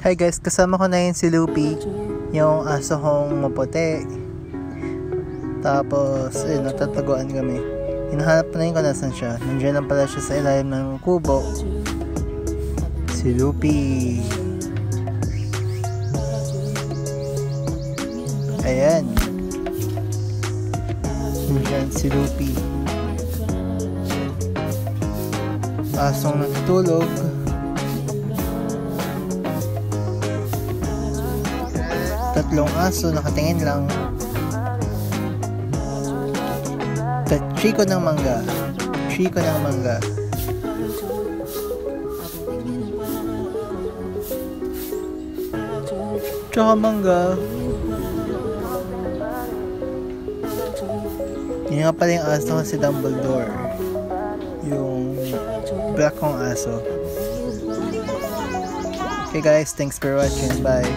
Hi guys, kasama ko na yun si Lupi, yung aso kong maputi. Tapos, natataguan kami. Hinahanap na yun kung nasan siya. Nandiyan lang pala siya sa ilalim ng kubo. Si Lupi. Ayan. Nandiyan si Lupi. Asong natutulog. Tatlong aso nakatingin lang. Chico ng mangga. Chico ng mangga. Tsaka mangga. Yun nga pala yung aso ko si Dumbledore. Yung black kong aso. Okay guys, thanks for watching. Bye.